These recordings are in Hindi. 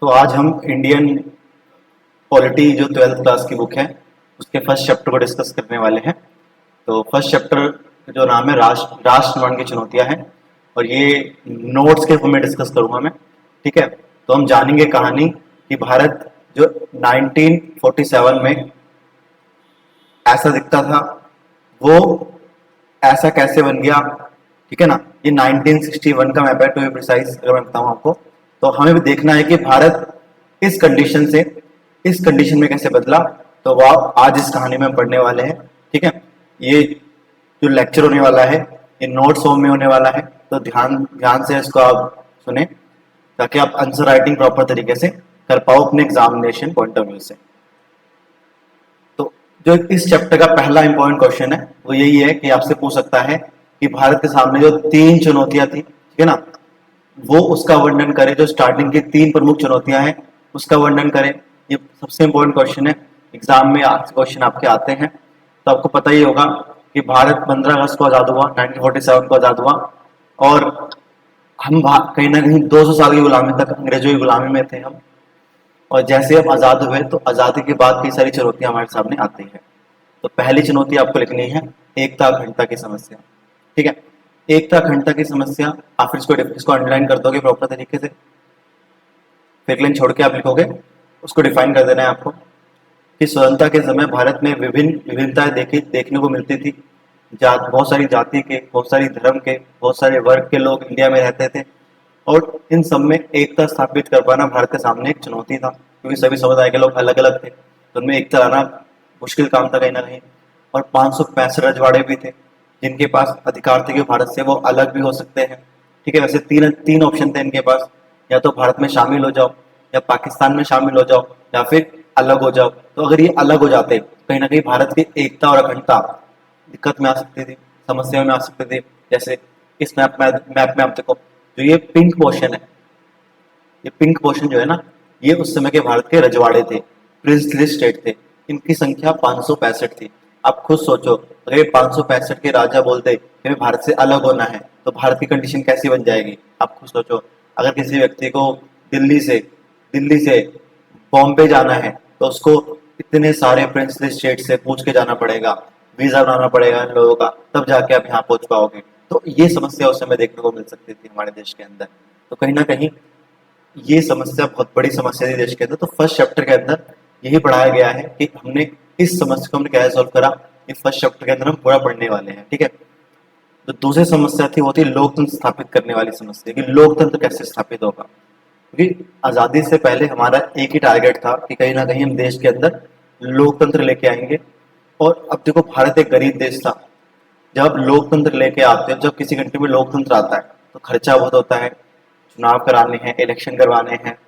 तो आज हम इंडियन पॉलिटी जो 12th क्लास की बुक है उसके फर्स्ट चैप्टर को डिस्कस करने वाले हैं। तो फर्स्ट चैप्टर जो नाम है राष्ट्र निर्माण की चुनौतियां हैं और ये नोट्स के फॉर्म में डिस्कस करूंगा मैं। ठीक है, तो हम जानेंगे कहानी कि भारत जो 1947 में ऐसा दिखता था वो ऐसा कैसे बन गया। ठीक है ना, ये 1961 का मैप है टू बी प्रिसाइज, अगर मैं बताऊं आपको। तो हमें भी देखना है कि भारत इस कंडीशन से इस कंडीशन में कैसे बदला। तो वह आज इस कहानी में हम पढ़ने वाले हैं। ठीक है, ये जो लेक्चर होने वाला है ये नोट्स फॉर्म में होने वाला है, तो ध्यान ध्यान से इसको आप सुने ताकि आप आंसर राइटिंग प्रॉपर तरीके से कर पाओ अपने एग्जामिनेशन पॉइंट ऑफ व्यू से। तो जो इस चैप्टर का पहला इंपॉर्टेंट क्वेश्चन है वो यही है कि आपसे पूछ सकता है कि भारत के सामने जो 3 चुनौतियां थी, ठीक है ना, वो उसका वर्णन करे। जो स्टार्टिंग की 3 प्रमुख चुनौतियां हैं उसका वर्णन करें। ये सबसे इंपॉर्टेंट क्वेश्चन है, एग्जाम में क्वेश्चन आपके आते हैं। तो आपको पता ही होगा कि भारत 15 अगस्त को आजाद हुआ, 1947 को आजाद हुआ और हम कहीं ना कहीं 200 साल की गुलामी तक अंग्रेजों की गुलामी में थे हम। और जैसे हम आजाद हुए तो आजादी के बाद कई सारी चुनौतियां हमारे सामने आती है। तो पहली चुनौती आपको लिखनी है एकता अखंडता की समस्या। ठीक है, एकता अखंडता की समस्या आप इसको अंडरलाइन कर दोगे प्रॉपर तरीके से, फिर लाइन छोड़ के आप लिखोगे, उसको डिफाइन कर देना है आपको कि स्वतंत्रता के समय भारत में विभिन्नताएं देखने को मिलती थी। बहुत सारी जाति के, बहुत सारी धर्म के, बहुत सारे वर्ग के लोग इंडिया में रहते थे और इन सब में एकता स्थापित कर पाना भारत के सामने एक चुनौती था, क्योंकि सभी समुदाय के लोग अलग अलग थे, तो उनमें एकता लाना मुश्किल काम था कहीं ना कहीं। और 565 रजवाड़े भी थे जिनके पास अधिकार थे कि भारत से वो अलग भी हो सकते हैं। ठीक है, वैसे तीन तीन ऑप्शन थे इनके पास, या तो भारत में शामिल हो जाओ, या पाकिस्तान में शामिल हो जाओ, या फिर अलग हो जाओ। तो अगर ये अलग हो जाते कहीं ना कहीं भारत की एकता और अखंडता दिक्कत में आ सकती थी, समस्या में आ सकते थे। जैसे इस मैप में आप देखो, जो ये पिंक पोर्शन है, ये पिंक पोर्शन जो है ना, ये उस समय के भारत के रजवाड़े थे, प्रिंसली स्टेट थे। इनकी संख्या 565 थी। आप खुद सोचो, अगर ये 565 के राजा बोलते कि हमें भारत से अलग होना है तो भारत की कंडीशन कैसी बन जाएगी। आप खुद सोचो, अगर किसी व्यक्ति को दिल्ली से बॉम्बे जाना है तो उसको इतने सारे प्रिंसली स्टेट से पूछ के जाना पड़ेगा, वीजा बनाना पड़ेगा इन लोगों का, तब जाके आप यहाँ पहुंच पाओगे। तो ये समस्या उस समय देखने को मिल सकती थी हमारे देश के अंदर। तो कहीं ना कहीं ये समस्या बहुत बड़ी समस्या थी देश के अंदर। तो फर्स्ट चैप्टर के अंदर यही पढ़ाया गया है कि हमने इस समस्या को हमने कैसे सॉल्व करा, ये फर्स्ट चैप्टर के अंदर हम पूरा पढ़ने वाले हैं। ठीक है, तो दूसरी समस्या थी वो थी लोकतंत्र स्थापित करने वाली समस्या कि लोकतंत्र कैसे स्थापित होगा। क्योंकि आजादी से पहले हमारा एक ही टारगेट था कि कहीं ना कहीं हम देश के अंदर लोकतंत्र लेके आएंगे। और अब देखो, भारत एक गरीब देश था। जब लोकतंत्र लेके आते हैं, जब किसी कंट्री में लोकतंत्र आता है तो खर्चा बहुत होता है, चुनाव कराने हैं, इलेक्शन करवाने हैं,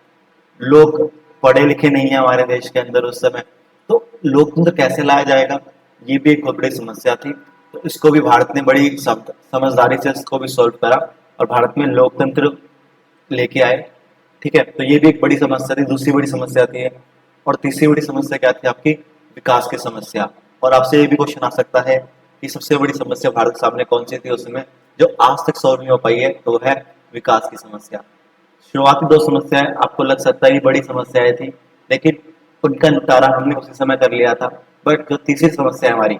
लोग पढ़े लिखे नहीं है हमारे देश के अंदर उस समय। तो लोकतंत्र कैसे लाया जाएगा, ये भी एक बहुत बड़ी समस्या थी। तो इसको भी भारत ने बड़ी समझदारी से इसको भी सॉल्व करा और भारत में लोकतंत्र लेके आए। ठीक है, तो ये भी एक बड़ी समस्या थी। दूसरी बड़ी समस्या थी और तीसरी बड़ी समस्या क्या थी आपकी, विकास की समस्या। और आपसे ये भी क्वेश्चन आ सकता है कि सबसे बड़ी समस्या भारत के सामने कौन सी थी उस समय जो आज तक सॉल्व नहीं हो पाई है, तो है विकास की समस्या। शुरुआती 2 समस्याएं आपको लग सकता है बड़ी समस्याएं थी, लेकिन उनका निपटारा हमने उसी समय कर लिया था। बट जो तीसरी समस्या है हमारी,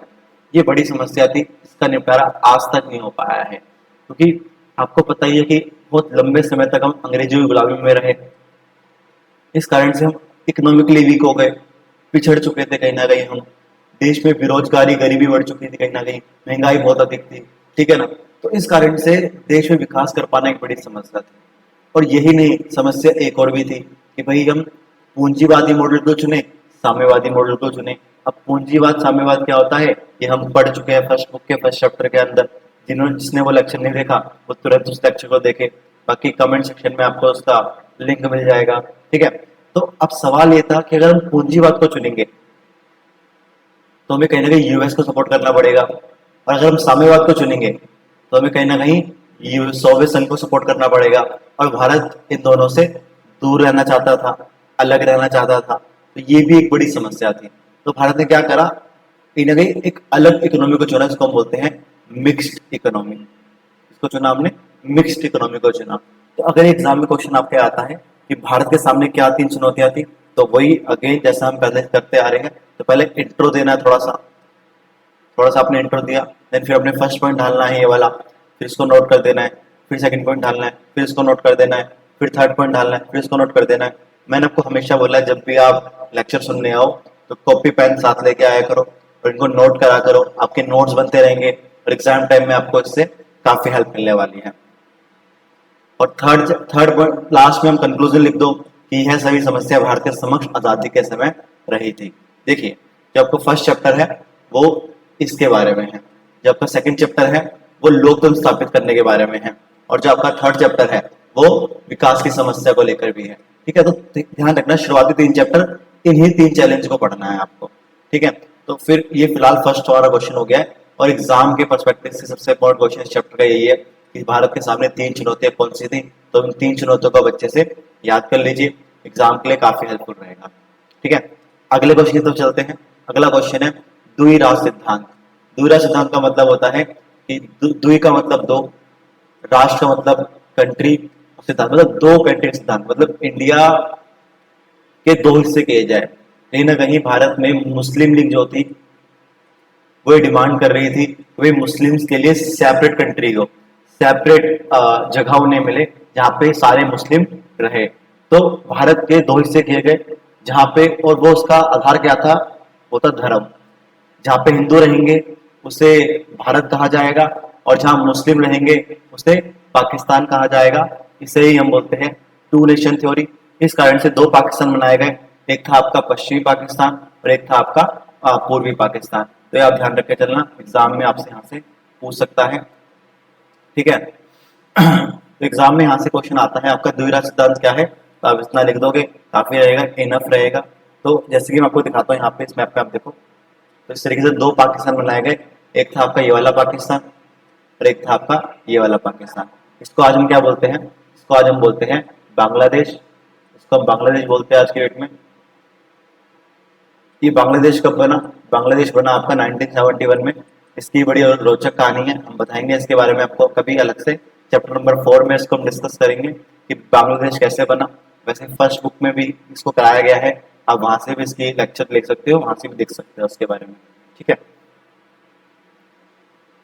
ये बड़ी समस्या थी, इसका निपटारा आज तक नहीं हो पाया है। क्योंकि आपको पता ही है कि बहुत लंबे समय तक हम अंग्रेजों की गुलामी में रहे। इस कारण से हम इकोनॉमिकली वीक हो गए, पिछड़ चुके थे कहीं ना कहीं हम। देश में बेरोजगारी, गरीबी बढ़ चुकी थी कहीं ना कहीं, महंगाई बहुत अधिक थी। ठीक है ना, तो इस कारण से देश में विकास कर पाना एक बड़ी समस्या थी। और यही नहीं, समस्या एक और भी थी कि भाई हम पूंजीवादी मॉडल को चुने, साम्यवादी मॉडल को चुने। अब पूंजीवाद साम्यवाद क्या होता है ये हम पढ़ चुके हैं फर्स्ट बुक के फर्स्ट चैप्टर के अंदर। जिसने वो लेक्चर नहीं देखा वो तुरंत उस लेक्चर को देखे, बाकी कमेंट सेक्शन में आपको उसका लिंक मिल जाएगा। ठीक है, तो अब सवाल ये था कि अगर हम पूंजीवाद को चुनेंगे तो हमें कहीं ना कहीं यूएस को सपोर्ट करना पड़ेगा, और अगर हम साम्यवाद को चुनेंगे तो हमें कहीं ना कहीं सोवियत संघ को सपोर्ट करना पड़ेगा। और भारत इन दोनों से दूर रहना चाहता था, अलग रहना चाहता था। तो ये भी एक बड़ी समस्या थी। तो भारत ने क्या करा, कहीं ना कहीं एक अलग इकोनॉमी को चुना, जिसको हम बोलते हैं मिक्स्ड इकोनॉमी। इसको चुना हमने, मिक्स्ड इकोनॉमी को चुना। तो अगर एग्जाम में क्वेश्चन आपके आता है कि भारत के सामने क्या 3 चुनौतियां थी। तो वही अगेन जैसा हम पहले करते आ रहे हैं, तो पहले इंट्रो देना है, थोड़ा सा आपने इंट्रो दिया, देन फिर अपने फर्स्ट पॉइंट ढालना है ये वाला, फिर इसको नोट कर देना है, फिर सेकंड पॉइंट ढालना है, फिर इसको नोट कर देना है, फिर थर्ड पॉइंट ढालना है, फिर इसको नोट कर देना है। मैंने आपको हमेशा बोला है जब भी आप लेक्चर सुनने आओ तो कॉपी पेन साथ लेके आया करो और इनको नोट करा करो, आपके नोट्स बनते रहेंगे और एग्जाम टाइम में आपको इससे काफी हेल्प मिलने वाली है। और थर्ड थर्ड लास्ट में हम कंक्लूजन लिख दो कि यह सभी समस्या भारत के समक्ष आजादी के समय रही थी। देखिए, जो आपको फर्स्ट चैप्टर है वो इसके बारे में है, जो आपका सेकंड चैप्टर है वो लोकतंत्र स्थापित करने के बारे में है, और जो आपका थर्ड चैप्टर है वो विकास की समस्या को लेकर भी है। ठीक है, तो ध्यान रखना शुरुआती 3 चैप्टर इन्हीं 3 चैलेंज को पढ़ना है आपको। ठीक है, तो फिर ये फिलहाल फर्स्ट वाला क्वेश्चन हो गया है, और एग्जाम के पर्सपेक्टिव से सबसे इंपॉर्टेंट क्वेश्चन इस चैप्टर का यही है कि भारत के सामने 3 चुनौतियां कौन सी थी। तो इन 3 चुनौतियों को बच्चे से याद कर लीजिए, एग्जाम के लिए काफी हेल्पफुल रहेगा। ठीक है, अगले क्वेश्चन की तरफ चलते हैं। अगला क्वेश्चन है द्विराष्ट्र सिद्धांत। द्विराष्ट्र सिद्धांत का मतलब होता है कि द्वि का मतलब दो, राष्ट्र का मतलब कंट्री, सिद्धांत मतलब दो कंट्री सिद्धांत, मतलब इंडिया के 2 हिस्से किए जाए। कहीं ना कहीं भारत में मुस्लिम लीग जो थी वो डिमांड कर रही थी वही मुस्लिम्स के लिए सेपरेट कंट्री हो, सेपरेट जगह उन्हें मिले जहाँ पे सारे मुस्लिम रहे। तो भारत के 2 हिस्से किए गए जहाँ पे, और वो उसका आधार क्या था, वो था धर्म। जहाँ पे हिंदू रहेंगे उसे भारत कहा जाएगा, और जहाँ मुस्लिम रहेंगे उसे पाकिस्तान कहा जाएगा। इसे ही हम बोलते हैं 2 नेशन थ्योरी। इस कारण से 2 पाकिस्तान बनाए गए, एक था आपका पश्चिमी पाकिस्तान और एक था आपका पूर्वी पाकिस्तान। तो ये आप ध्यान रख के चलना, एग्जाम में आपसे यहाँ से पूछ सकता है। ठीक है, तो एग्जाम में यहाँ से क्वेश्चन आता है आपका द्विराष्ट्र सिद्धांत क्या है, तो आप इतना लिख दोगे काफी रहेगा, इनफ रहेगा। तो जैसे कि मैं आपको दिखाता हूँ यहाँ पे इस मैप पे, आप देखो तो इस तरीके से 2 पाकिस्तान बनाए गए, एक था आपका ये वाला पाकिस्तान और एक था आपका ये वाला पाकिस्तान। इसको आज हम क्या बोलते हैं, इसको आज हम बोलते हैं बांग्लादेश। इसको हम बांग्लादेश बोलते हैं आज के डेट में। ये बांग्लादेश कब बना, बांग्लादेश बना आपका 1971 में। इसकी बड़ी रोचक कहानी है, हम बताएंगे इसके बारे में आपको कभी अलग से, चैप्टर नंबर 4 में इसको हम डिस्कस करेंगे कि बांग्लादेश कैसे बना। वैसे फर्स्ट बुक में भी इसको कराया गया है, आप वहां से भी इसकी लेक्चर लिख सकते हो, वहां से भी देख सकते हो उसके बारे में। ठीक है,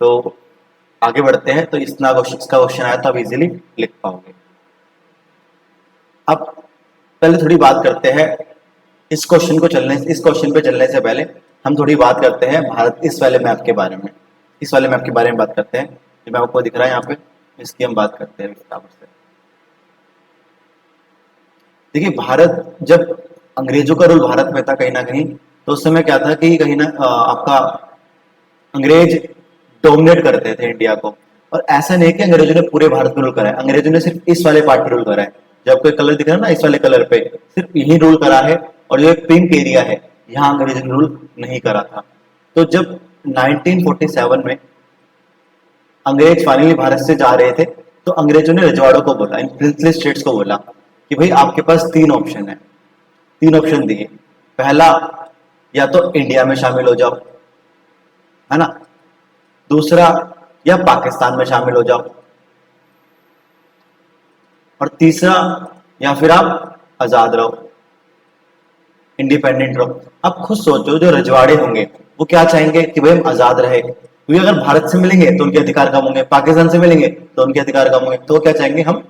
तो आगे बढ़ते हैं। तो इसका क्वेश्चन आया तो आप इजीली लिख पाओगे। अब पहले थोड़ी बात करते हैं इस क्वेश्चन पे चलने से पहले हम थोड़ी बात करते हैं भारत इस वाले मैप के बारे में। इस वाले मैप के बारे में बात करते हैं, जो मैप आपको दिख रहा है यहाँ पे, इसकी हम बात करते हैं विस्तार से। देखिए, भारत जब अंग्रेजों का रूल भारत में था कहीं ना कहीं, तो उस समय क्या था कि कहीं ना आपका अंग्रेज डोमिनेट करते थे इंडिया को। और ऐसा नहीं कि अंग्रेजों ने पूरे भारत पे रूल करा है, अंग्रेजों ने सिर्फ इस वाले पार्ट पे रूल करा है। जो आपको कलर दिख रहा है ना, इस वाले कलर पे सिर्फ यही रूल करा है, और जो पिंक एरिया है यहाँ अंग्रेजों ने रूल नहीं करा था। तो जब 1947 में अंग्रेज फाइनली भारत से जा रहे थे, तो अंग्रेजों ने रजवाड़ों को बोला, इन प्रिंसली स्टेट्स को बोला कि भाई आपके पास 3 ऑप्शन है, 3 ऑप्शन दिए। पहला, या तो इंडिया में शामिल हो जाओ, है ना, दूसरा या पाकिस्तान में शामिल हो जाओ, और तीसरा या फिर आप आजाद रहो, इंडिपेंडेंट रहो। अब खुद सोचो, जो रजवाड़े होंगे वो क्या चाहेंगे कि भाई हम आजाद रहे, क्योंकि अगर भारत से मिलेंगे तो उनके अधिकार कम होंगे, पाकिस्तान से मिलेंगे तो उनके अधिकार कम होंगे, तो वो क्या चाहेंगे, हम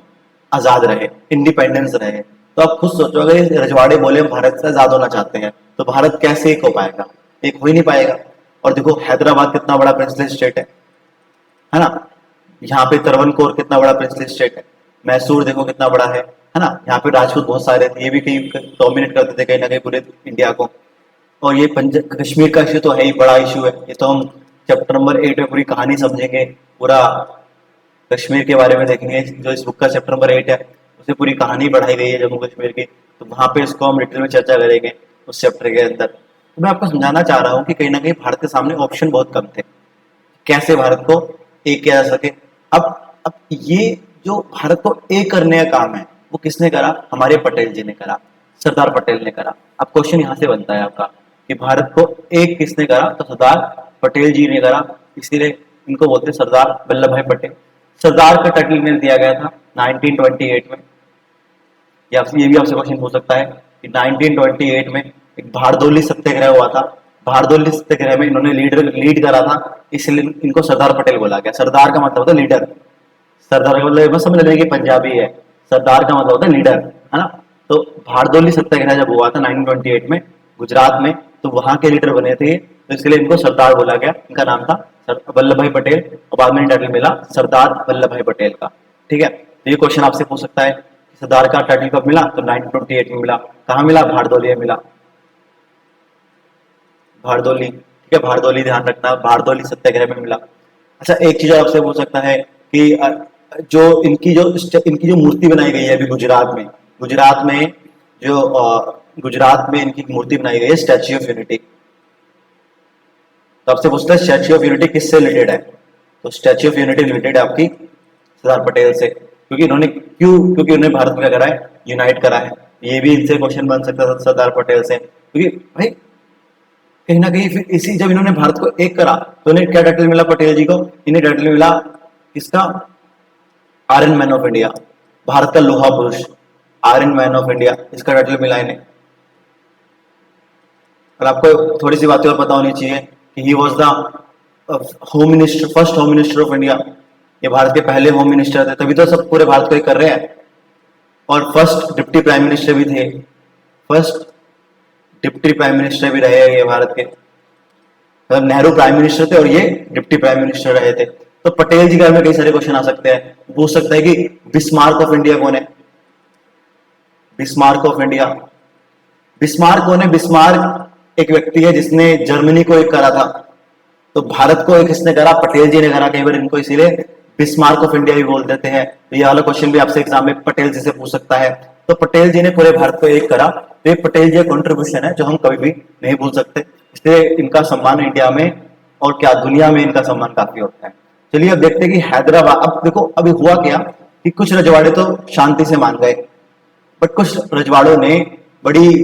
आजाद रहे, इंडिपेंडेंस रहे। तो आप खुद सोचो, अगर ये रजवाड़े बोले हम भारत से आजाद होना चाहते हैं, तो भारत कैसे एक हो पाएगा, एक हो ही नहीं पाएगा। और देखो हैदराबाद कितना बड़ा प्रिंसली स्टेट है ना, यहाँ पे तरवनकोर कितना बड़ा प्रिंसली स्टेट है, मैसूर देखो कितना बड़ा है ना, यहाँ पे राजपूत बहुत सारे थे, ये भी कहीं डोमिनेट करते थे कहीं ना कहीं पूरे इंडिया को। और ये कश्मीर का इशू तो है ही बड़ा इशू है, ये तो हम चैप्टर नंबर 8 में पूरी कहानी समझेंगे, पूरा कश्मीर के बारे में देखेंगे। जो इस बुक का चैप्टर नंबर 8 है उसे पूरी कहानी बढ़ाई गई है जम्मू कश्मीर की, तो वहां पे इसको हम डिटेल में चर्चा करेंगे उस चैप्टर के अंदर। तो मैं आपको समझाना चाह रहा हूँ कि कहीं ना कहीं भारत के सामने ऑप्शन बहुत कम थे, कैसे भारत को एक किया जा सके। अब ये जो भारत को एक करने का काम है वो किसने करा, हमारे पटेल जी ने करा, सरदार पटेल ने करा। अब क्वेश्चन यहाँ से बनता है आपका कि भारत को एक किसने करा, तो सरदार पटेल जी ने करा, इसीलिए इनको बोलते हैं सरदार वल्लभ भाई पटेल। सरदार का टाइटल इन्हें दिया गया था 1928 में, ये भी आपसे क्वेश्चन पूछ सकता है कि 1928 में एक भारदोली सत्याग्रह हुआ था। भारदोली सत्याग्रह में इन्होंने लीड करा था, इसलिए इनको सरदार पटेल बोला गया। सरदार का मतलब होता है लीडर, सरदार का मतलब समझ लेंगे कि पंजाबी है, सरदार का मतलब होता है लीडर, है ना। तो भारदोली सत्याग्रह जब हुआ था 1928 में गुजरात में, तो वहां के लीडर बने थे, तो इसलिए इनको सरदार बोला गया। इनका नाम था वल्लभ भाई पटेल, और बाद में टाइटल मिला सरदार वल्लभ भाई पटेल का। ठीक है, तो ये क्वेश्चन आपसे पूछ सकता है सरदार का टाइटल कब मिला, तो 1928 में मिला। कहाँ मिला, भारदोली में मिला, भारदोली। ठीक है, भारदोली ध्यान रखना, भारदोली सत्याग्रह में मिला। अच्छा, एक चीज आपसे पूछ सकता है कि जो इनकी जो मूर्ति बनाई गई है अभी गुजरात में इनकी मूर्ति बनाई गई है स्टैच्यू ऑफ यूनिटी। तो आपसे पूछता है स्टैच्यू ऑफ यूनिटी किससे रिलेटेड है, तो स्टैच्यू ऑफ यूनिटी रिलेटेड है आपकी सरदार पटेल से, क्योंकि उन्होंने भारत में क्या करा है, यूनाइट करा है। ये भी इनसे क्वेश्चन बन सकता था सरदार पटेल से, क्योंकि भाई कहीं ना कहीं फिर इसी जब इन्होंने भारत को एक करा तो इन्हें क्या टाइटल मिला पटेल जी को, इन्हें टाइटल मिला किसका, iron man of India, Bharat का लोहा पुरुष, आयरन मैन ऑफ इंडिया, इसका टाइटल मिला इन्हें। और आपको थोड़ी सी बातें और पता होनी चाहिए कि he was the first home minister of India, ये भारत के पहले होम मिनिस्टर थे, तभी तो सब पूरे भारत को एक कर रहे हैं। और फर्स्ट डिप्टी प्राइम मिनिस्टर भी थे, फर्स्ट डिप्टी प्राइम मिनिस्टर भी रहे ये भारत के, मतलब नेहरू प्राइम मिनिस्टर थे और ये डिप्टी प्राइम मिनिस्टर रहे थे। तो पटेल जी के बारे में कई सारे क्वेश्चन आ सकते हैं, पूछ सकता है कि बिस्मार्क ऑफ इंडिया कौन है, बिस्मार्क ऑफ इंडिया, बिस्मार्क कौन है, बिस्मार्क एक व्यक्ति है जिसने जर्मनी को एक करा था, तो भारत को एक किसने करा, पटेल जी ने करा। कई बार इनको इसीलिए बिस्मार्क ऑफ इंडिया भी बोल देते हैं। तो ये वाला क्वेश्चन भी आपसे एग्जाम में पटेल जी से पूछ सकता है। तो पटेल जी ने पूरे भारत को एक करा, तो ये पटेल जी का कंट्रीब्यूशन है जो हम कभी भी नहीं भूल सकते, इसलिए इनका सम्मान इंडिया में और क्या दुनिया में इनका सम्मान काफी होता है। चलिए अब देखते हैं कि हैदराबाद, अब देखो अभी हुआ क्या कि कुछ रजवाड़े तो शांति से मान गए, बट कुछ रजवाड़ों ने बड़ी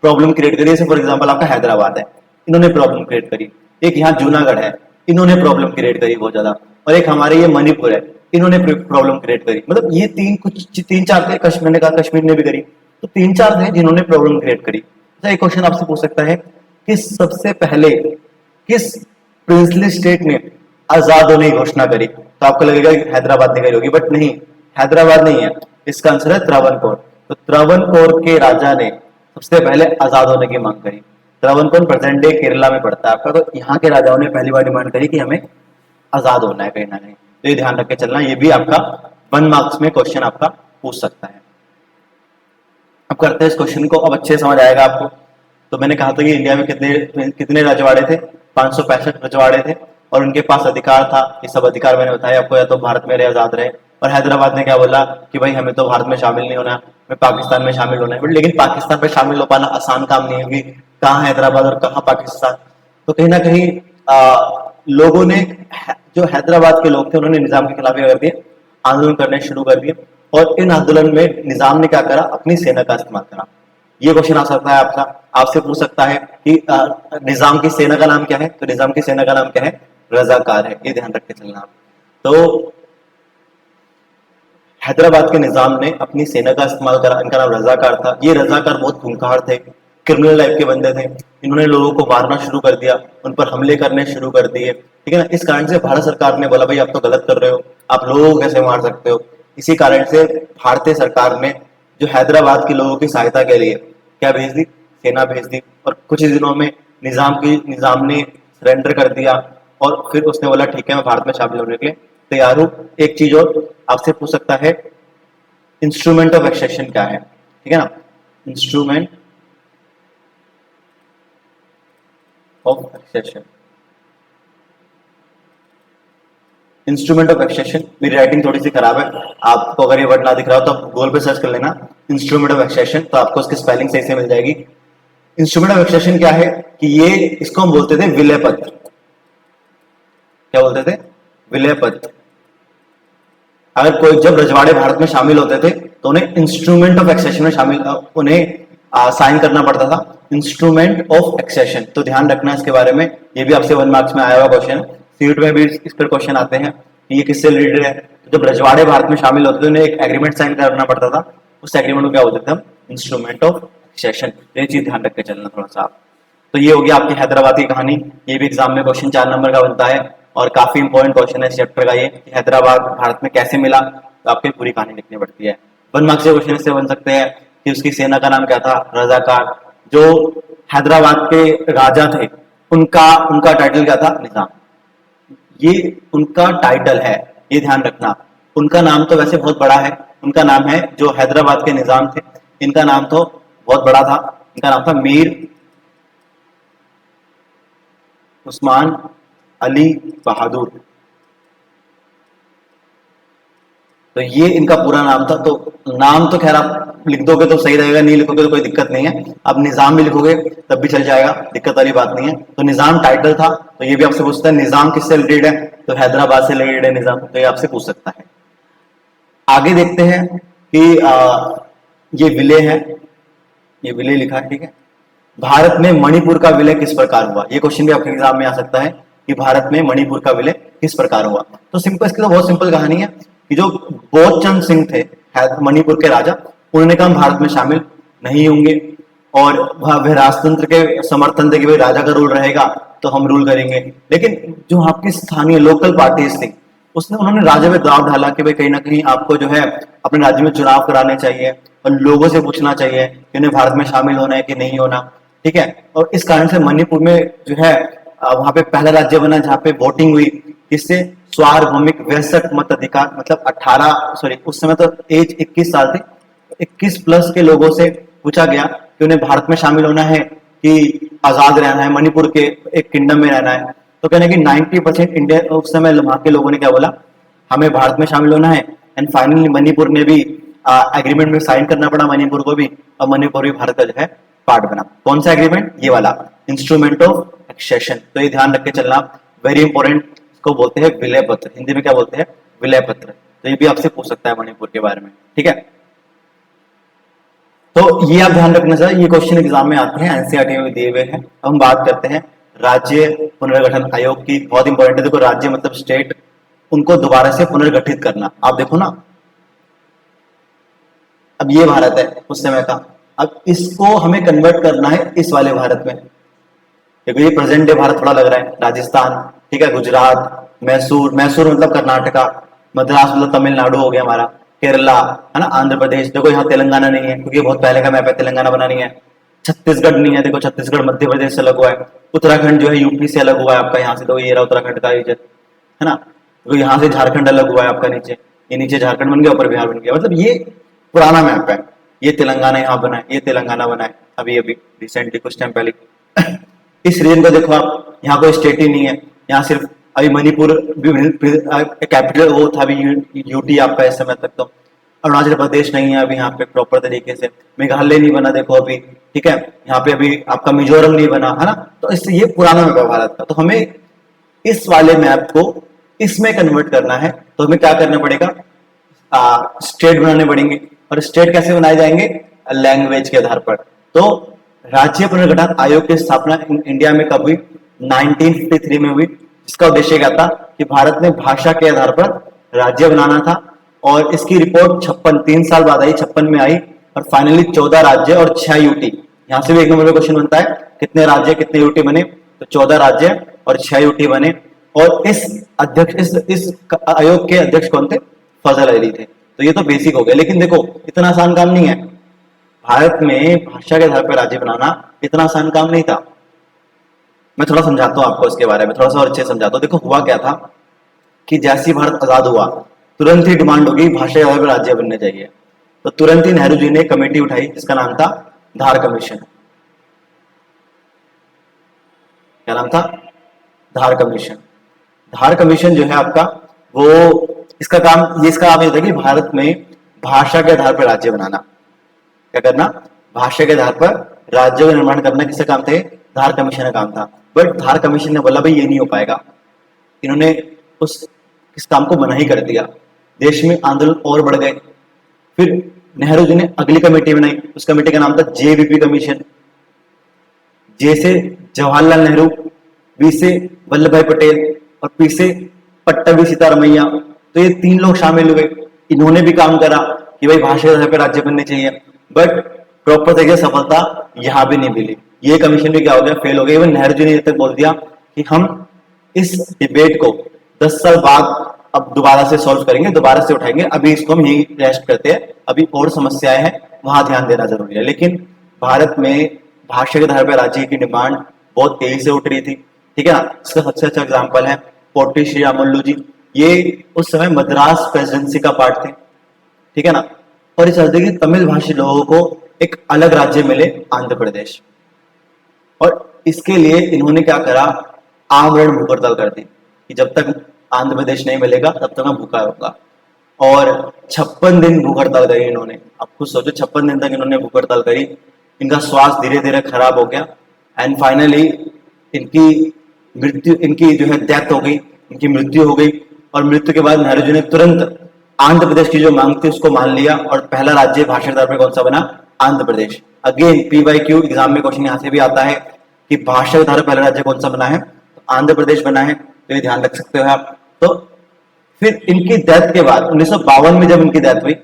प्रॉब्लम क्रिएट करी। जैसे फॉर एग्जाम्पल आपका हैदराबाद है, इन्होंने प्रॉब्लम क्रिएट करी, एक यहाँ जूनागढ़ है, इन्होंने प्रॉब्लम क्रिएट करी बहुत ज्यादा, और एक हमारे ये मणिपुर है, इन्होंने प्रॉब्लम क्रिएट करी। मतलब ये तीन चार थे, कश्मीर ने कहा, कश्मीर ने भी करी, तो तीन चार थे जिन्होंने प्रॉब्लम क्रिएट करी। अच्छा, एक क्वेश्चन आपसे पूछ सकता है कि सबसे पहले किस प्रिंसली स्टेट ने आजाद होने की घोषणा करी, तो आपको लगेगा कि हैदराबाद ने करी होगी, बट नहीं, हैदराबाद नहीं है, इसका आंसर है त्रावणकोर। तो त्रावणकोर के राजा ने सबसे पहले आजाद होने की मांग करी। त्रावणकोर प्रेजेंट डे केरला में पड़ता है आपका, तो यहाँ के राजाओं ने पहली बार डिमांड करी कि हमें आजाद होना है कहीं ना कहीं। तो ये ध्यान रख के चलना, ये भी आपका 1 मार्क्स में क्वेश्चन आपका पूछ सकता है। अब करते हैं इस क्वेश्चन को, अब अच्छे समझ आएगा आपको। तो मैंने कहा था कि इंडिया में कितने रजवाड़े थे, 565 रजवाड़े थे, और उनके पास अधिकार था, ये सब अधिकार मैंने बताया आपको, या तो भारत में रहे, आजाद रहे। और हैदराबाद ने क्या बोला कि भाई हमें तो भारत में शामिल नहीं होना, हमें पाकिस्तान में शामिल होना है। बट लेकिन पाकिस्तान में शामिल हो पाना आसान काम नहीं है, क्योंकि कहाँ हैदराबाद और कहाँ पाकिस्तान। तो कहीं ना कहीं लोगों ने, जो हैदराबाद के लोग थे, उन्होंने निजाम के खिलाफ कर दिए, आंदोलन करने शुरू कर दिए, और इन आंदोलन में निजाम ने क्या करा, अपनी सेना का इस्तेमाल करा। ये क्वेश्चन आ सकता है आपका, आपसे पूछ सकता है कि निजाम की सेना का नाम क्या है, तो निजाम की सेना का नाम क्या है, रजाकार है। ये ध्यान रख के चलना। तो हैदराबाद के निजाम ने अपनी सेना का इस्तेमाल करा, इनका नाम रजाकार था। ये रजाकार बहुत खूंखार थे, क्रिमिनल टाइप के बंदे थे, इन्होंने लोगों को मारना शुरू कर दिया, उन पर हमले करने शुरू कर दिए, ठीक है ना। इस कारण से भारत सरकार ने बोला भाई आप तो गलत कर रहे हो, आप लोगों को कैसे मार सकते हो। इसी कारण से भारतीय सरकार ने जो हैदराबाद के लोगों की सहायता के लिए क्या भेज दी, सेना भेज दी, और कुछ ही दिनों में निजाम ने सरेंडर कर दिया, और फिर उसने बोला ठीक है मैं भारत में शामिल होने के लिए तैयार हूं। एक चीज और आपसे पूछ सकता है, इंस्ट्रूमेंट ऑफ एक्सेशन क्या है, ठीक है ना, instrument of accession. Instrument of accession, मेरी राइटिंग थोड़ी सी खराब है, आपको अगर ये वर्ड ना दिख रहा हो तो आप गूगल पे सर्च कर लेना इंस्ट्रूमेंट ऑफ एक्सेशन, तो आपको उसकी स्पेलिंग सही से मिल जाएगी। इंस्ट्रूमेंट ऑफ एक्सेशन क्या है कि ये, इसको हम बोलते थे विलय पत्र। क्या बोलते थे, विलय पत्र। अगर कोई, जब रजवाड़े भारत में शामिल होते थे तो उन्हें इंस्ट्रूमेंट ऑफ एक्सेशन में शामिल, उन्हें साइन करना पड़ता था, इंस्ट्रूमेंट ऑफ एक्सेशन। तो ध्यान रखना इसके बारे में, ये भी आपसे 1 मार्क्स में आया हुआ क्वेश्चन, सीट में भी इस पर क्वेश्चन आते हैं कि ये किससे रिलेटेड है। तो जब रजवाड़े भारत में शामिल होते थे उन्हें एक एग्रीमेंट साइन करना पड़ता था, उस एग्रीमेंट को क्या बोलते हैं हम, इंस्ट्रूमेंट ऑफ एक्सेशन। ये चीज ध्यान रख के चलना थोड़ा सा आप। तो ये हो गया आपकी हैदराबाद की कहानी। ये भी एग्जाम में क्वेश्चन 4 नंबर का बनता है और काफी इंपॉर्टेंट क्वेश्चन है इस चैप्टर का ये, कि हैदराबाद भारत में कैसे मिला, तो आपको पूरी कहानी लिखनी पड़ती है। 1 मार्क्स के क्वेश्चन इससे बन सकते हैं कि उसकी सेना का नाम क्या था, रजाकार। जो हैदराबाद के राजा थे उनका उनका टाइटल क्या था, निजाम। ये उनका टाइटल है, ये ध्यान रखना। उनका नाम तो वैसे बहुत बड़ा है, उनका नाम है, जो हैदराबाद के निजाम थे इनका नाम तो बहुत बड़ा था, इनका नाम था मीर उस्मान अली बहादुर। तो ये इनका पूरा नाम था। तो नाम तो खैर आप लिख दोगे तो सही रहेगा, नहीं लिखोगे तो कोई दिक्कत नहीं है। अब निजाम भी लिखोगे तब भी चल जाएगा, दिक्कत वाली बात नहीं है। तो निजाम टाइटल था। तो ये भी आपसे पूछता है निजाम किससे रिलेटेड है, तो हैदराबाद से रिलेटेड है निजाम, तो ये आपसे पूछ सकता है। आगे देखते हैं कि ये विलय है, ये विलय लिखा है, ठीक है। भारत में मणिपुर का विलय किस प्रकार हुआ, ये क्वेश्चन भी आपके एग्जाम में आ सकता है कि भारत में मणिपुर का विलय किस प्रकार हुआ। तो सिंपल, इसकी तो बहुत सिंपल कहानी है कि जो बोधचंद सिंह थे मणिपुर के राजा, उन्होंने कहा हम भारत में शामिल नहीं होंगे, और वह राजतंत्र के समर्थन थे कि भाई राजा का रूल रहेगा तो हम रूल करेंगे। लेकिन जो आपकी स्थानीय लोकल पार्टीज थी उन्होंने राजा पे दबाव डाला कि भाई कहीं ना कहीं आपको जो है अपने राज्य में चुनाव कराने चाहिए और लोगों से पूछना चाहिए कि उन्हें भारत में शामिल होना है कि नहीं होना, ठीक है। और इस कारण से मणिपुर में जो है वहां पे पहला राज्य बना जहाँ पे वोटिंग हुई, इससे सार्वभौमिक वयस्क मताधिकार, मतलब 18 उस समय तो एज 21 साल थी, 21 प्लस के लोगों से पूछा गया कि उन्हें भारत में शामिल होना है कि आजाद रहना है, मणिपुर के एक किंगडम में रहना है। तो कहने की 90% इंडिया उस समय वहां के लोगों ने क्या बोला, हमें भारत में शामिल होना है। एंड फाइनली मणिपुर ने भी एग्रीमेंट में साइन करना पड़ा मणिपुर को भी, और मणिपुर भी भारत का जो है पार्ट बना। कौन सा एग्रीमेंट, ये वाला इंस्ट्रूमेंट ऑफ एक्सेशन। तो ये ध्यान रख के चलना, वेरी इंपॉर्टेंट। इसको बोलते हैं विलय पत्र, हिंदी में क्या बोलते हैं, विलय पत्र। तो ये भी आपसे पूछ सकता है मणिपुर के बारे में, ठीक है। तो ये आप ध्यान रखना चाहिए, ये क्वेश्चन एग्जाम में आते हैं, एनसीईआरटी में दिए हुए हैं। अब हम बात करते हैं राज्य पुनर्गठन आयोग की, बहुत इंपॉर्टेंट है। देखो राज्य मतलब स्टेट, उनको दोबारा से पुनर्गठित करना। आप देखो ना, अब ये भारत है उस समय का, अब इसको हमें कन्वर्ट करना है इस वाले भारत में। देखो ये प्रेजेंट डे भारत थोड़ा लग रहा है, राजस्थान, ठीक है, गुजरात, मैसूर, मैसूर मतलब कर्नाटका, मद्रास मतलब तमिलनाडु हो गया हमारा, केरला है ना, आंध्र प्रदेश। देखो यहाँ तेलंगाना नहीं है क्योंकि बहुत पहले का मैप है, तेलंगाना बना नहीं है। छत्तीसगढ़ नहीं है, देखो छत्तीसगढ़ मध्य प्रदेश से अलग हुआ है। उत्तराखंड जो है यूपी से अलग हुआ है आपका यहाँ से, तो ये रहा उत्तराखंड का रीजन है ना। तो यहाँ से झारखंड अलग हुआ है आपका नीचे, ये नीचे झारखंड बन गया, ऊपर बिहार बन गया। मतलब ये पुराना मैप है। ये तेलंगाना यहाँ बना है, ये तेलंगाना बना है अभी अभी रिसेंटली कुछ टाइम पहले। इस रीजन को देखो आप, यहाँ कोई स्टेट ही नहीं है, यहाँ सिर्फ अभी मणिपुर कैपिटल वो था अभी यूटी आपका इस समय तक। तो अरुणाचल प्रदेश नहीं है अभी यहाँ पे प्रॉपर तरीके से, मेघालय नहीं बना देखो अभी, ठीक है, यहाँ पे अभी आपका मिजोरम नहीं बना है ना। तो इससे ये पुराना मैप है भारत का। तो हमें इस वाले मैप को इसमें कन्वर्ट करना है, तो हमें क्या करना पड़ेगा, स्टेट बनाने पड़ेंगे। और स्टेट कैसे बनाए जाएंगे, लैंग्वेज के आधार पर। तो राज्य पुनर्गठन आयोग की स्थापना इंडिया में कब हुई, 1953 में हुई। इसका उद्देश्य क्या था कि भारत में भाषा के आधार पर राज्य बनाना था। और इसकी रिपोर्ट 3 साल बाद आई, 56 में आई। और फाइनली 14 राज्य और 6 यूटी। यहाँ से भी एक नंबर का क्वेश्चन बनता है, कितने राज्य कितने यूटी बने, तो 14 राज्य और 6 यूटी बने। और इस अध्यक्ष इस आयोग के अध्यक्ष कौन थे, फजल अली थे। तो ये तो बेसिक हो गया, लेकिन देखो इतना आसान काम नहीं है। भारत में भाषा के आधार पर राज्य बनाना इतना आसान काम नहीं था। मैं थोड़ा समझाता हूँ आपको इसके बारे में, थोड़ा सा और अच्छे समझाता हूँ। देखो हुआ क्या था कि जैसे भारत आजाद हुआ तुरंत ही डिमांड होगी भाषा के आधार पर राज्य बनने चाहिए। तो तुरंत ही नेहरू जी ने कमेटी उठाई जिसका नाम था धार कमीशन। क्या नाम था, धार कमीशन। धार कमीशन जो है आपका, वो इसका काम ये होता है कि भारत में भाषा के आधार पर राज्य बनाना। क्या करना, भाषा के आधार पर राज्य का निर्माण करना किसका काम था, धार कमीशन का काम था। बट धार कमीशन ने बोला भाई ये नहीं हो पाएगा। इन्होंने इस काम को मना ही कर दिया। देश में आंदोलन और बढ़ गए। फिर नेहरू जी ने अगली कमेटी बनाई, उस कमेटी का नाम था जेवीपी कमीशन। जे से जवाहरलाल नेहरू, वी से वल्लभ भाई पटेल और पी से पट्टाभी सीतारमैया। तो ये 3 लोग शामिल हुए, इन्होंने भी काम करा। कि भाई भाषा के आधार पर राज्य बनने चाहिए, बट प्रॉपर तरीके से सफलता यहाँ भी नहीं मिली। ये कमीशन भी क्या हो गया, फेल हो गया। इवन नेहरू जी ने तक बोल दिया कि हम इस डिबेट को 10 साल बाद अब दोबारा से सॉल्व करेंगे, दोबारा से उठाएंगे, अभी इसको हम यही रेस्ट करते हैं, अभी और समस्याएं हैं वहां ध्यान देना जरूरी है। लेकिन भारत में भाषा के आधार पर राज्य की डिमांड बहुत तेजी से उठ रही थी, ठीक है ना। इसका सबसे अच्छा एग्जाम्पल है पोटी श्रीरामुलु जी। ये उस समय मद्रास प्रेसिडेंसी का पार्ट थे, ठीक है ना। और ये चाहते कि तमिल भाषी लोगों को एक अलग राज्य मिले, आंध्र प्रदेश। और इसके लिए इन्होंने क्या करा, आमरण भूख हड़ताल कर दी कि जब तक आंध्र प्रदेश नहीं मिलेगा तब तक मैं भूखा रहूंगा। और 56 दिन भूख हड़ताल करी इन्होंने। आप खुद सोचो, 56 दिन तक इन्होंने भूख हड़ताल करी। इनका स्वास्थ्य धीरे धीरे खराब हो गया एंड फाइनली इनकी जो है डेथ हो गई, इनकी मृत्यु हो गई। और मृत्यु के बाद नेहरू जी ने तुरंत आंध्र प्रदेश की जो मांग थी उसको मान लिया और पहला राज्य भाषा के आधार पर कौन सा बना, Andhra Pradesh. Again PYQ exam में क्वेश्चन यहाँ से भी आता है कि भाषा के आधार पर पहला राज्य कौन सा बना है, तो आंध्र प्रदेश बना है, तो ये ध्यान रख सकते हो आप। तो फिर इनकी डेथ के बाद 1952 में जब इनकी डेथ हुई,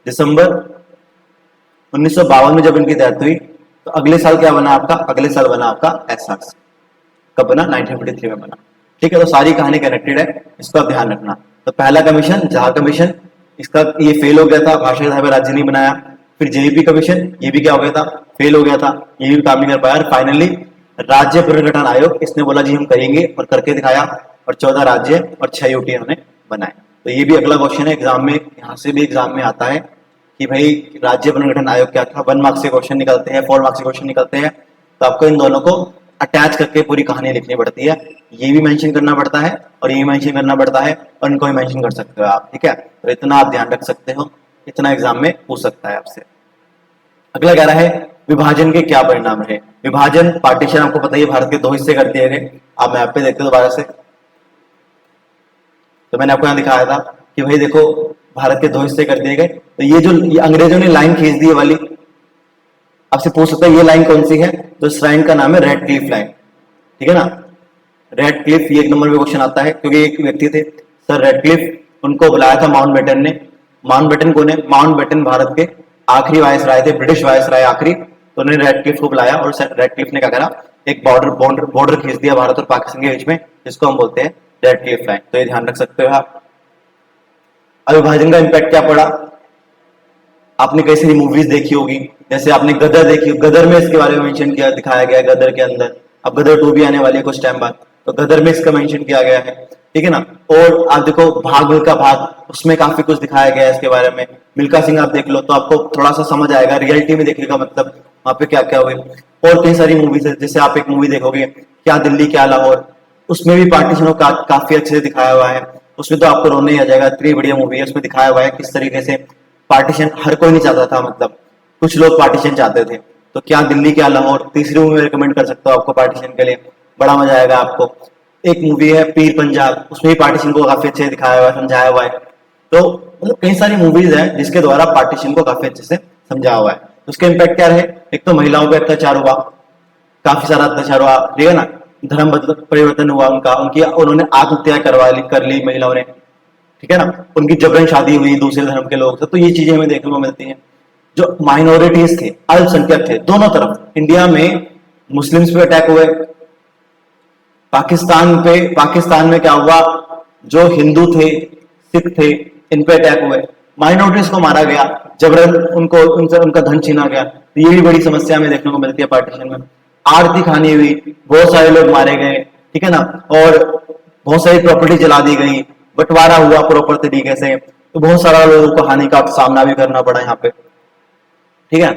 दिसंबर 1952 में जब इनकी डेथ हुई, तो अगले साल क्या बना आपका, अगले साल बना आपका एसआरसी। कब बना, 1953 में बना, ठीक है। तो सारी कहानी कनेक्टेड है, इसको आप ध्यान रखना। तो पहला कमीशन जहां कमीशन, इसका ये फेल हो गया था, भाषा के आधार पर राज्य नहीं बनाया। फिर JEP कमीशन, ये भी क्या हो गया था, फेल हो गया था, ये भी काम नहीं कर पाया। फाइनली राज्य पुनर्गठन आयोग, इसने बोला जी हम करेंगे और करके दिखाया, और 14 राज्य और 6 यूटी उन्होंने बनाए। तो ये भी अगला क्वेश्चन है एग्जाम में, यहाँ से भी एग्जाम में आता है कि भाई राज्य पुनर्गठन आयोग क्या था। 1 मार्क्स के क्वेश्चन निकलते हैं, 4 मार्क्स के क्वेश्चन निकलते हैं, तो आपको इन दोनों को अटैच करके पूरी कहानी लिखनी पड़ती है। ये भी मेंशन करना पड़ता है और ये मेंशन करना पड़ता है, और इनको भी मेंशन कर सकते हो आप, ठीक है। तो इतना आप ध्यान रख सकते हो, इतना एग्जाम में पूछ सकता है आपसे। अगला कह रहा है विभाजन के क्या परिणाम रहे। विभाजन, पार्टीशन, आपको पता ही है, भारत के 2 हिस्से कर दिए गए। आप मैप पे देखते हो दोबारा से, तो मैंने आपको यहाँ दिखाया था कि भाई देखो भारत के 2 हिस्से कर दिए गए। तो ये अंग्रेजों ने लाइन खींच दी वाली, आपसे पूछ सकता है ये लाइन कौन सी है, तो इस लाइन का नाम है रेड क्लिफ लाइन, ठीक है ना। रेड क्लिफ, ये 1 नंबर पे क्वेश्चन आता है, क्योंकि एक व्यक्ति थे सर रेड क्लिफ, उनको बुलाया था माउंटबेटन ने। माउंटबेटन कौन है, माउंटबेटन भारत के आखिरी वायसराय थे, ब्रिटिश वायसराय आखिरी। तो उन्होंने रेड क्लिफ को बुलाया और रेड क्लिफ ने क्या करा, एक बॉर्डर खींच दिया भारत और पाकिस्तान के बीच में, जिसको हम बोलते हैं रेड क्लिफ लाइन। तो ये ध्यान रख सकते हो आप। अब विभाजन का इम्पैक्ट क्या पड़ा, आपने कई सारी मूवीज देखी होगी, जैसे आपने गदर देखी, गदर में इसके बारे में मेंशन किया, दिखाया गया है गदर के अंदर। अब गदर 2 भी आने वाली है कुछ टाइम बाद, तो गदर में इसका मेंशन किया गया है, ठीक है ना। और आप देखो भाग मिल्खा भाग, उसमें काफी कुछ दिखाया गया है इसके बारे में। मिल्खा सिंह आप देख लो तो आपको थोड़ा सा समझ आएगा, रियलिटी में देखने का मतलब वहां पे क्या क्या हुए। और कई सारी मूवीज है, जैसे आप एक मूवी देखोगे क्या दिल्ली क्या लाहौर, उसमें भी पार्टीशनों का काफी अच्छे से दिखाया हुआ है। उसमें तो आपको रोने ही आ जाएगा, इतनी बढ़िया मूवी है। उसमें दिखाया हुआ है किस तरीके से पार्टीशन हर कोई नहीं चाहता था, मतलब कुछ लोग पार्टीशन चाहते थे। तो क्या दिल्ली क्या लाहौर, तीसरी मूवी रिकमेंड कर सकता हूँ आपको पार्टीशन के लिए, बड़ा मजा आएगा आपको। एक मूवी है पीर पंजाब, उसमें भी पार्टीशन को काफी अच्छे से दिखाया हुआ है, समझाया हुआ है। तो मतलब कई सारी मूवीज है जिसके द्वारा पार्टीशन को काफी अच्छे से समझाया हुआ है। उसके इम्पैक्ट क्या रहे, एक तो महिलाओं पे अत्याचार हुआ, काफी सारा अत्याचार हुआ, ठीक है ना। धर्म परिवर्तन हुआ उनका, उन्होंने आत्महत्या कर ली महिलाओं ने, ठीक है ना। उनकी जबरन शादी हुई दूसरे धर्म के लोग से, तो ये चीजें हमें देखने को मिलती हैं। जो माइनॉरिटीज थे, अल्पसंख्यक थे, दोनों तरफ इंडिया में मुस्लिम्स पे अटैक हुए, पाकिस्तान में क्या हुआ, जो हिंदू थे सिख थे इन पे अटैक हुए, माइनॉरिटीज को मारा गया, जबरन उनका धन छीना गया। तो ये भी बड़ी समस्या हमें देखने को मिलती है पार्टीशन में। आरती खानी हुई, बहुत सारे लोग मारे गए, ठीक है ना। और बहुत सारी प्रॉपर्टी जला दी गई, बंटवारा हुआ प्रॉपर तरीके से, तो बहुत सारा लोगों को हानि का सामना भी करना पड़ा यहाँ पे, ठीक है।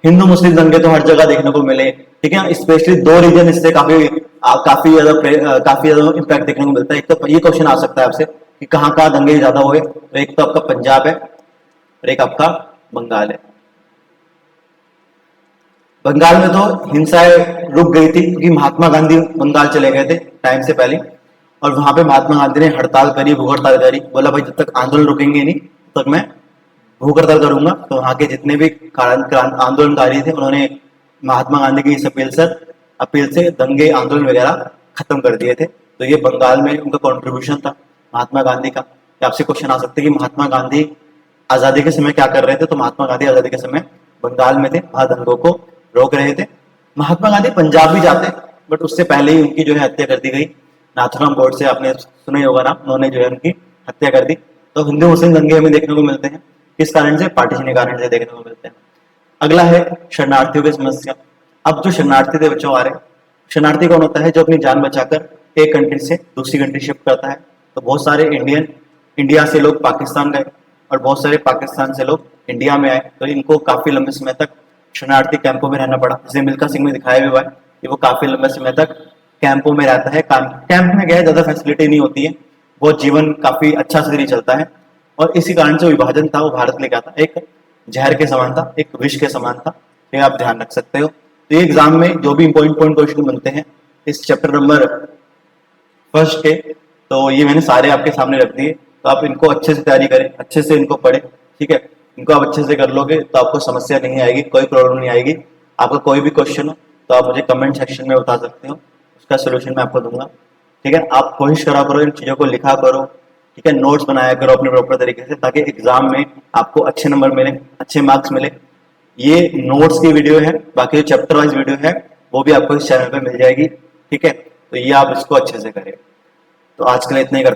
हिंदू मुस्लिम दंगे तो हर जगह देखने को मिले, ठीक है। स्पेशली 2 रीजन इससे काफी ज्यादा इम्पैक्ट देखने को मिलता है। एक तो ये क्वेश्चन आ सकता है आपसे कि कहाँ कहाँ दंगे ज्यादा हुए, तो एक तो आपका पंजाब है और एक आपका बंगाल है। बंगाल में तो हिंसाएं रुक गई थी क्योंकि महात्मा गांधी बंगाल चले गए थे टाइम से पहले, और वहां पे महात्मा गांधी ने हड़ताल करी, भूख हड़ताल करी, बोला भाई जब तक आंदोलन रुकेंगे नहीं तब तक मैं भूख हड़ताल करूंगा। तो वहां के जितने भी आंदोलनकारी थे उन्होंने महात्मा गांधी की इस अपील से दंगे आंदोलन वगैरह खत्म कर दिए थे। तो ये बंगाल में उनका कॉन्ट्रीब्यूशन था महात्मा गांधी का। आपसे क्वेश्चन आ सकते हैं कि महात्मा गांधी आजादी के समय क्या कर रहे थे, तो महात्मा गांधी आजादी के समय बंगाल में थे, वहां दंगों को रोक रहे थे। महात्मा गांधी पंजाब भी जाते, बट उससे पहले ही उनकी जो है हत्या कर दी गई। नाथुराम गोडसे आपने सुना ही होगा नाम, उन्होंने जो है उनकी हत्या कर दी। तो हिंदू मुस्लिम दंगे हमें देखने को मिलते हैं, किस कारण से, पार्टीशन के कारण से देखने को मिलते हैं। अगला है शरणार्थियों की समस्या। अब जो शरणार्थी थे बच्चों आ रहे, शरणार्थी कौन होता है, जो अपनी जान बचाकर एक कंट्री से दूसरी कंट्री शिफ्ट करता है। तो बहुत सारे इंडिया से लोग पाकिस्तान गए और बहुत सारे पाकिस्तान से लोग इंडिया में आए, तो इनको काफी लंबे समय तक शरणार्थी कैंपों में रहना पड़ा। जैसे मिल्खा सिंह में दिखाया भी हुआ है कि वो काफी लंबे समय तक कैंपों में रहता है। कैंप में गया ज्यादा फैसिलिटी नहीं होती है, वो जीवन काफी अच्छा से नहीं चलता है, और इसी कारण से विभाजन था वो भारत लेके आता, एक जहर के समान था, एक विष के समान था। ये आप ध्यान रख सकते हो। तो ये एग्जाम में जो भी इंपॉर्टेंट क्वेश्चन बनते हैं इस चैप्टर नंबर फर्स्ट के, तो ये मैंने सारे आपके सामने रख दिए। तो आप इनको अच्छे से तैयारी करें, अच्छे से इनको पढ़ें, ठीक है। इनको आप अच्छे से कर लोगे तो आपको समस्या नहीं आएगी, कोई प्रॉब्लम नहीं आएगी। आपका कोई भी क्वेश्चन हो तो आप मुझे कमेंट सेक्शन में बता सकते हो, उसका सोल्यूशन मैं आपको दूंगा, ठीक है। आप कोशिश करा करो, इन चीज़ों को लिखा करो, ठीक है। नोट्स बनाया करो अपने प्रॉपर तरीके से, ताकि एग्जाम में आपको अच्छे नंबर मिले, अच्छे मार्क्स मिले। ये नोट्स की वीडियो है, बाकी जो चैप्टर वाइज वीडियो है वो भी आपको इस चैनल पे मिल जाएगी, ठीक है। तो ये आप इसको अच्छे से करें। तो आज के लिए इतना ही करते हैं।